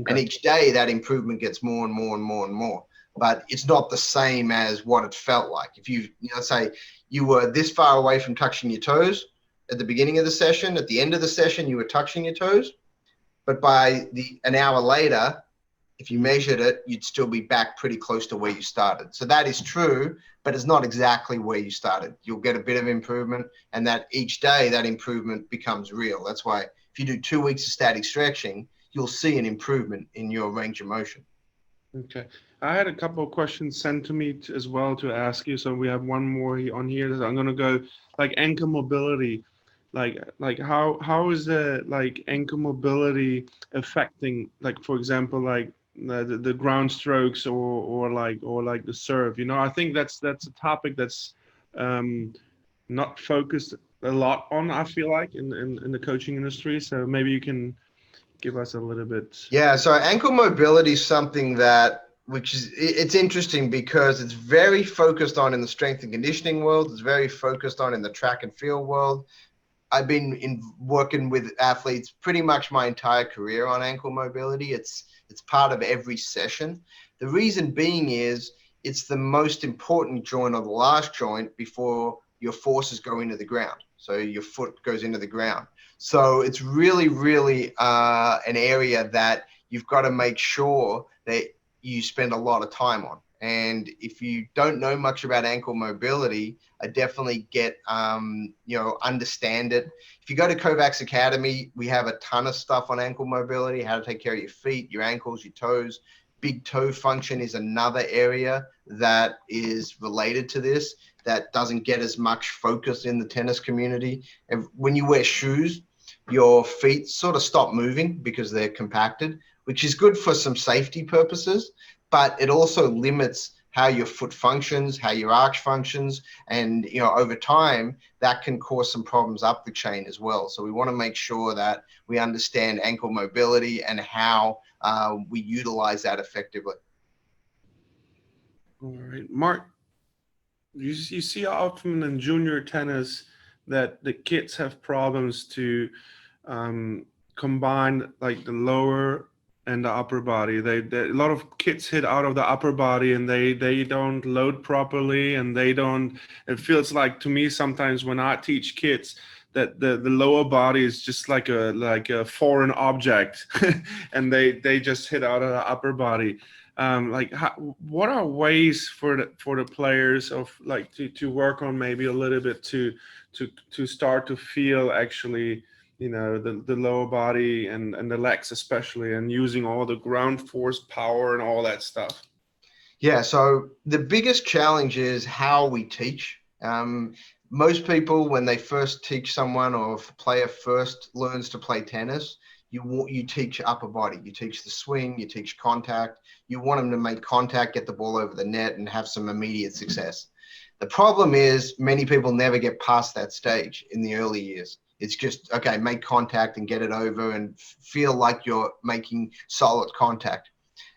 And each day that improvement gets more and more and more and more. But it's not the same as what it felt like. If you say you were this far away from touching your toes at the beginning of the session, at the end of the session, you were touching your toes. But by an hour later, if you measured it, you'd still be back pretty close to where you started. So that is true, but it's not exactly where you started. You'll get a bit of improvement, and that each day that improvement becomes real. That's why if you do 2 weeks of static stretching, you'll see an improvement in your range of motion. Okay. I had a couple of questions sent to me as well to ask you. So we have one more on here. I'm going to go like ankle mobility. Like how is the like ankle mobility affecting, like, for example, like the ground strokes or like the serve? I think that's a topic that's not focused a lot on, I feel like, in the coaching industry. So maybe you can give us a little bit. Yeah, so ankle mobility is something it's interesting because it's very focused on in the strength and conditioning world. It's very focused on in the track and field world. I've been working with athletes pretty much my entire career on ankle mobility. It's part of every session. The reason being is it's the most important joint or the last joint before your forces go into the ground. So your foot goes into the ground. So it's really, really an area that you've got to make sure that you spend a lot of time on. And if you don't know much about ankle mobility, I definitely understand it. If you go to Kovacs Academy, we have a ton of stuff on ankle mobility, how to take care of your feet, your ankles, your toes. Big toe function is another area that is related to this that doesn't get as much focus in the tennis community. And when you wear shoes, your feet sort of stop moving because they're compacted, which is good for some safety purposes, but it also limits how your foot functions, how your arch functions, and over time that can cause some problems up the chain as well. So we want to make sure that we understand ankle mobility and how we utilize that effectively. All right, Mark, you see often in junior tennis that the kids have problems to combine like the lower and the upper body. A lot of kids hit out of the upper body and they don't load properly, and it feels like to me sometimes when I teach kids that the lower body is just like a foreign object and they just hit out of the upper body. What are ways for the players of like to work on maybe a little bit to start to feel actually the lower body and the legs especially, and using all the ground force power and all that stuff? Yeah, so the biggest challenge is how we teach. Most people, when they first teach someone, or if a player first learns to play tennis, you teach upper body, you teach the swing, you teach contact. You want them to make contact, get the ball over the net, and have some immediate success. The problem is many people never get past that stage in the early years. It's just, okay, make contact and get it over and feel like you're making solid contact.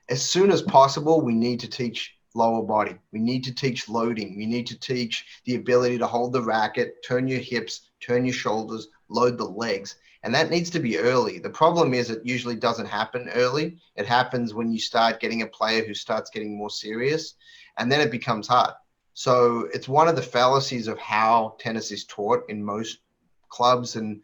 As soon as possible, we need to teach lower body. We need to teach loading. We need to teach the ability to hold the racket, turn your hips, turn your shoulders, load the legs. And that needs to be early. The problem is it usually doesn't happen early. It happens when you start getting a player who starts getting more serious, and then it becomes hard. So it's one of the fallacies of how tennis is taught in most clubs and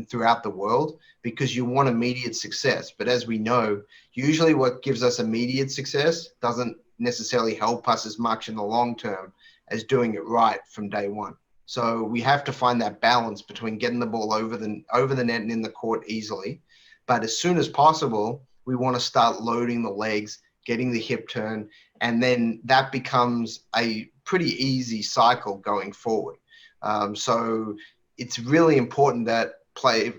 throughout the world, because you want immediate success. But as we know, usually what gives us immediate success doesn't necessarily help us as much in the long term as doing it right from day one. So we have to find that balance between getting the ball over the net and in the court easily. But as soon as possible, we want to start loading the legs, getting the hip turn, and then that becomes a pretty easy cycle going forward. So it's really important that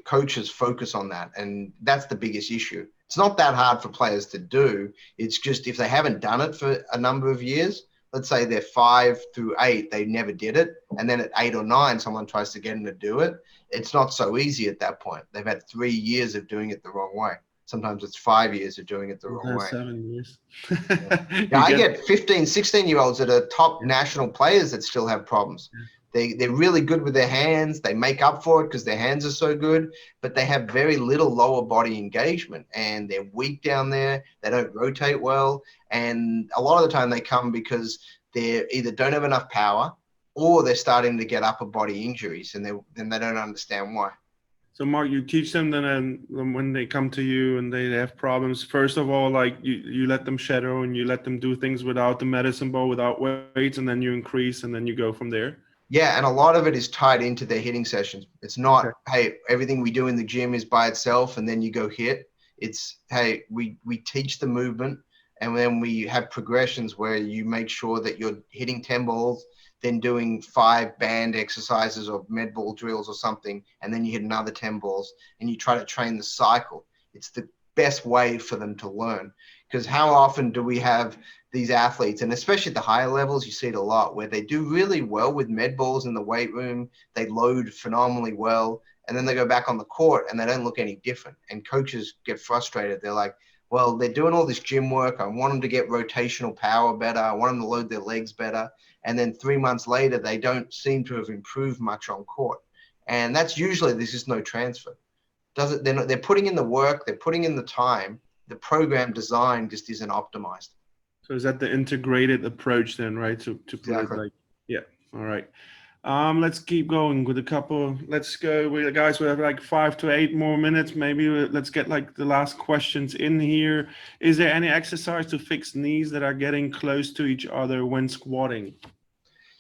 coaches focus on that. And that's the biggest issue. It's not that hard for players to do. It's just if they haven't done it for a number of years, let's say they're 5 through 8, they never did it. And then at 8 or 9, someone tries to get them to do it. It's not so easy at that point. They've had 3 years of doing it the wrong way. Sometimes it's 5 years of doing it the wrong way. 7 years. Yeah, I get 15, 16-year-olds that are top national players that still have problems. They're really good with their hands. They make up for it because their hands are so good, but they have very little lower body engagement, and they're weak down there. They don't rotate well. And a lot of the time they come because they either don't have enough power or they're starting to get upper body injuries, and then they don't understand why. So Mark, you teach them then when they come to you and they have problems, first of all, like you let them shadow and you let them do things without the medicine ball, without weights, and then you increase and then you go from there. Yeah, and a lot of it is tied into their hitting sessions. It's not, hey, everything we do in the gym is by itself and then you go hit. It's, hey, we teach the movement, and then we have progressions where you make sure that you're hitting 10 balls, then doing 5 band exercises or med ball drills or something, and then you hit another 10 balls, and you try to train the cycle. It's the best way for them to learn, because how often do we have these athletes, and especially at the higher levels, you see it a lot, where they do really well with med balls in the weight room, they load phenomenally well, and then they go back on the court and they don't look any different. And coaches get frustrated. They're like, well, they're doing all this gym work. I want them to get rotational power better. I want them to load their legs better. And then 3 months later, they don't seem to have improved much on court. And that's usually, there's just no transfer. They're putting in the work, they're putting in the time. The program design just isn't optimized. So is that the integrated approach then, right? To Exactly. like, yeah. All right. Let's keep going with a couple. Let's go with guys. We have like 5 to 8 more minutes. Maybe let's get like the last questions in here. Is there any exercise to fix knees that are getting close to each other when squatting?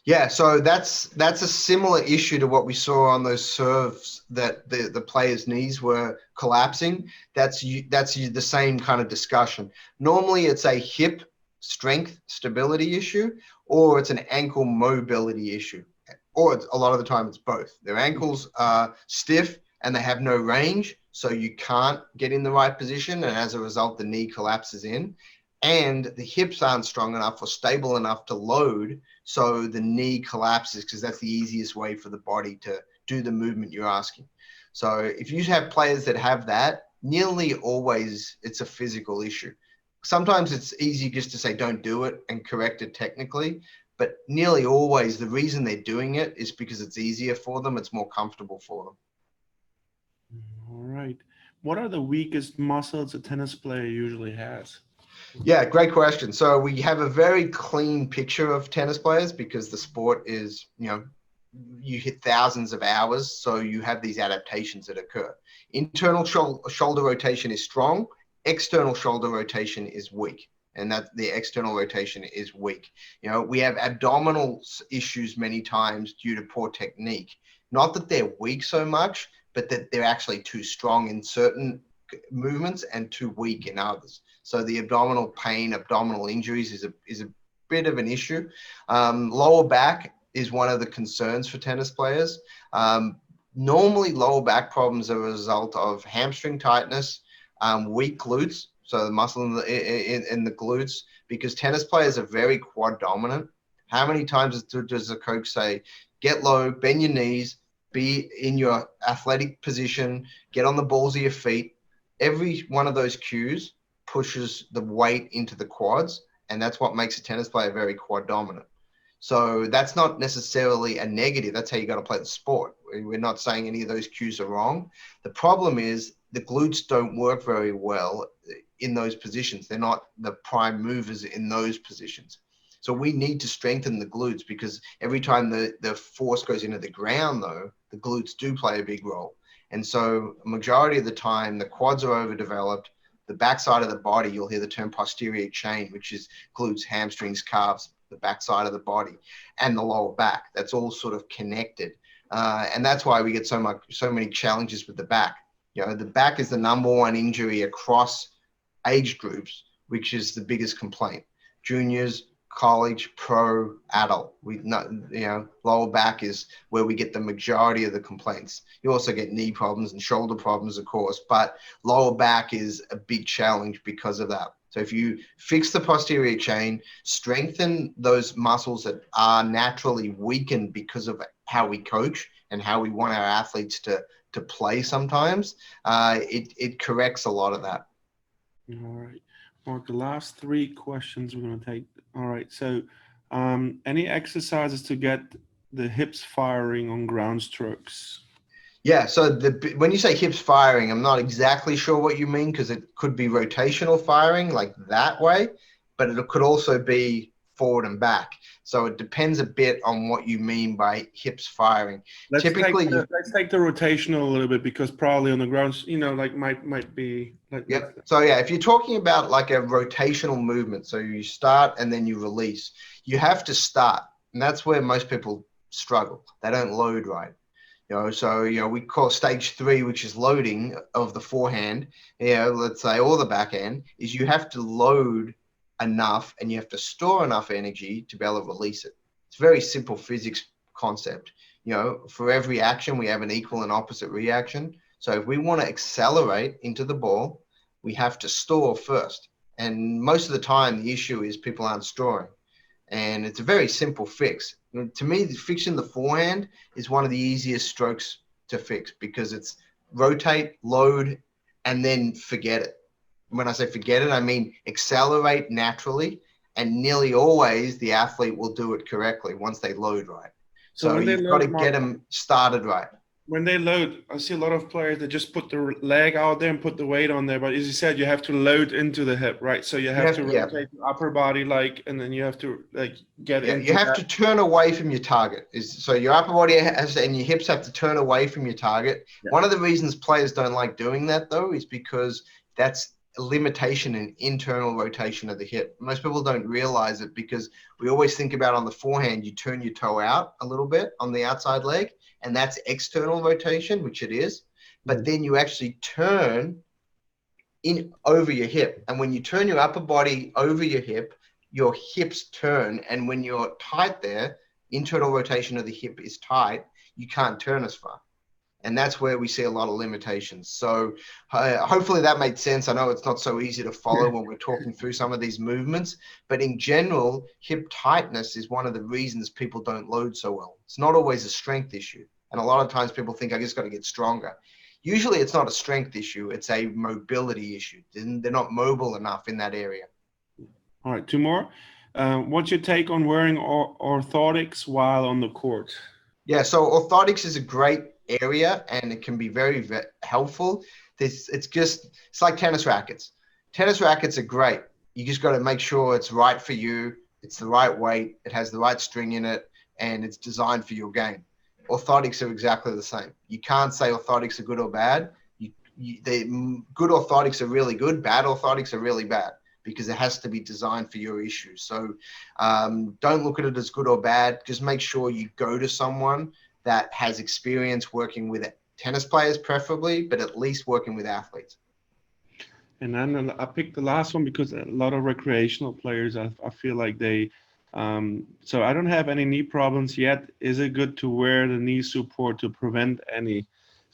Yeah, so that's a similar issue to what we saw on those serves that the players' knees were collapsing. That's the same kind of discussion. Normally, it's a hip strength stability issue, or it's an ankle mobility issue, or a lot of the time it's both. Their ankles are stiff and they have no range, so you can't get in the right position, and as a result, the knee collapses in. And the hips aren't strong enough or stable enough to load, so the knee collapses, because that's the easiest way for the body to do the movement you're asking. So if you have players that have that, nearly always it's a physical issue. Sometimes it's easy just to say don't do it and correct it technically, but nearly always the reason they're doing it is because it's easier for them, it's more comfortable for them. All right. What are the weakest muscles a tennis player usually has? Yeah, great question. So we have a very clean picture of tennis players because the sport is, you hit thousands of hours, so you have these adaptations that occur. Internal shoulder rotation is strong. External shoulder rotation is weak, and that the external rotation is weak. We have abdominal issues many times due to poor technique. Not that they're weak so much, but that they're actually too strong in certain movements and too weak in others. So the abdominal pain, abdominal injuries is a bit of an issue. Lower back is one of the concerns for tennis players. Normally, lower back problems are a result of hamstring tightness, weak glutes, so the muscle in the glutes, because tennis players are very quad dominant. How many times does a coach say, get low, bend your knees, be in your athletic position, get on the balls of your feet. Every one of those cues pushes the weight into the quads, and that's what makes a tennis player very quad dominant. So that's not necessarily a negative. That's how you got to play the sport. We're not saying any of those cues are wrong. The problem is the glutes don't work very well in those positions. They're not the prime movers in those positions. So we need to strengthen the glutes, because every time the force goes into the ground, though, the glutes do play a big role. And so majority of the time, the quads are overdeveloped. The backside of the body, you'll hear the term posterior chain, which is glutes, hamstrings, calves, the backside of the body, and the lower back. That's all sort of connected. And that's why we get so many challenges with the back. You know, the back is the number one injury across age groups, which is the biggest complaint. Juniors, college, pro, adult. Lower back is where we get the majority of the complaints. You also get knee problems and shoulder problems, of course, but lower back is a big challenge because of that. So if you fix the posterior chain, strengthen those muscles that are naturally weakened because of how we coach and how we want our athletes to play sometimes, it corrects a lot of that. All right. Mark, the last 3 questions we're going to take. All right. So any exercises to get the hips firing on ground strokes? Yeah, so when you say hips firing, I'm not exactly sure what you mean, because it could be rotational firing like that way, but it could also be forward and back. So it depends a bit on what you mean by hips firing. Let's take the rotational a little bit, because probably on the ground, might be. Yep. So yeah, if you're talking about like a rotational movement, so you start and then you release, you have to start, and that's where most people struggle. They don't load right. So we call stage 3, which is loading of the forehand, let's say, or the backhand, is you have to load enough and you have to store enough energy to be able to release it. It's a very simple physics concept. For every action, we have an equal and opposite reaction. So if we want to accelerate into the ball, we have to store first. And most of the time, the issue is people aren't storing. And it's a very simple fix. To me, fixing the forehand is one of the easiest strokes to fix, because it's rotate, load, and then forget it. When I say forget it, I mean accelerate naturally, and nearly always the athlete will do it correctly once they load right. So you've got to get them started right. When they load, I see a lot of players that just put the leg out there and put the weight on there. But as you said, you have to load into the hip, right? So you have to rotate the upper body, and then you have to get into you have to turn away from your target. So your upper body and your hips have to turn away from your target. Yeah. One of the reasons players don't like doing that, though, is because that's a limitation in internal rotation of the hip. Most people don't realize it, because we always think about on the forehand, you turn your toe out a little bit on the outside leg, and that's external rotation, which it is. But then you actually turn in over your hip. And when you turn your upper body over your hips turn. And when you're tight there, internal rotation of the hip is tight, you can't turn as far. And that's where we see a lot of limitations. So hopefully that made sense. I know it's not so easy to follow when we're talking through some of these movements, but in general, hip tightness is one of the reasons people don't load so well. It's not always a strength issue. And a lot of times people think, I just got to get stronger. Usually it's not a strength issue. It's a mobility issue. They're not mobile enough in that area. All right, 2 more. What's your take on wearing orthotics while on the court? Yeah, so orthotics is a great area, and it can be very, very helpful. It's like tennis rackets. Tennis rackets are great. You just got to make sure it's right for you. It's the right weight. It has the right string in it, and it's designed for your game. Orthotics are exactly the same. You can't say orthotics are good or bad. Good orthotics are really good. Bad orthotics are really bad, because it has to be designed for your issues. So don't look at it as good or bad. Just make sure you go to someone that has experience working with tennis players, preferably, but at least working with athletes. And then I picked the last one because a lot of recreational players, I feel like they, so I don't have any knee problems yet. Is it good to wear the knee support to prevent any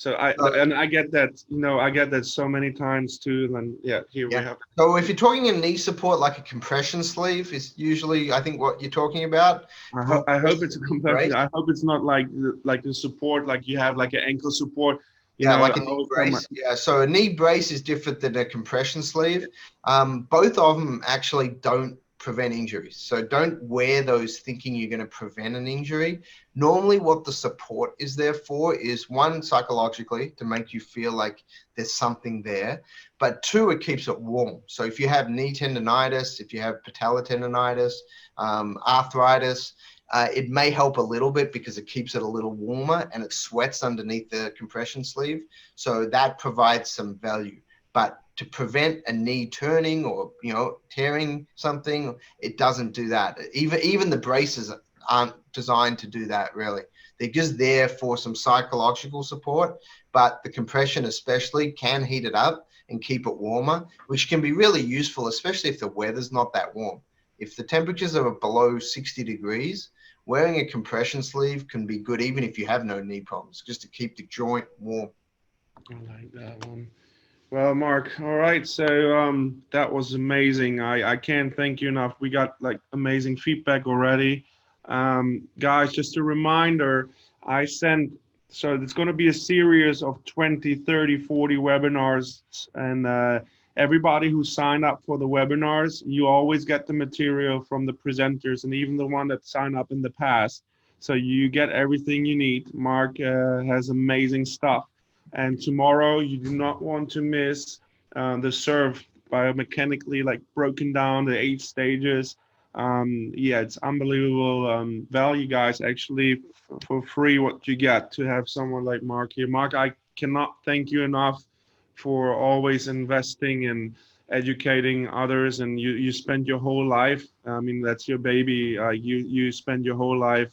So I get that, I get that so many times too. And yeah, here we have. So if you're talking a knee support, like a compression sleeve is usually, I think, what you're talking about. I hope it's a compression. I hope it's not like the support, like you have like an ankle support. Like a knee brace. Yeah, so a knee brace is different than a compression sleeve. Both of them actually don't prevent injuries. So don't wear those thinking you're going to prevent an injury. Normally what the support is there for is, one, psychologically, to make you feel like there's something there, but two, it keeps it warm. So if you have knee tendonitis, if you have patellar tendonitis, arthritis, it may help a little bit because it keeps it a little warmer and it sweats underneath the compression sleeve. So that provides some value. But to prevent a knee turning or, tearing something, it doesn't do that. Even the braces aren't designed to do that, really. They're just there for some psychological support, but the compression especially can heat it up and keep it warmer, which can be really useful, especially if the weather's not that warm. If the temperatures are below 60 degrees, wearing a compression sleeve can be good, even if you have no knee problems, just to keep the joint warm. I like that one. Well, Mark, all right. So that was amazing. I can't thank you enough. We got like amazing feedback already. Guys, just a reminder, so it's going to be a series of 20, 30, 40 webinars. And everybody who signed up for the webinars, you always get the material from the presenters and even the one that signed up in the past. So you get everything you need. Mark has amazing stuff. And tomorrow, you do not want to miss the serve biomechanically, like broken down the 8 stages. Yeah, it's unbelievable value, guys. Actually, for free, what you get to have someone like Mark here. Mark, I cannot thank you enough for always investing in educating others. And you spend your whole life. I mean, that's your baby. You spend your whole life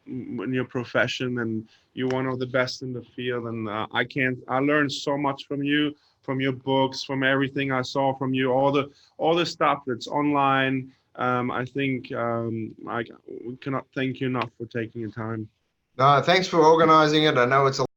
in your profession, and you're one of the best in the field. And I learned so much from you, from your books, from everything I saw from you, all the stuff that's online. I think we cannot thank you enough for taking the time. No, thanks for organizing it. I know it's a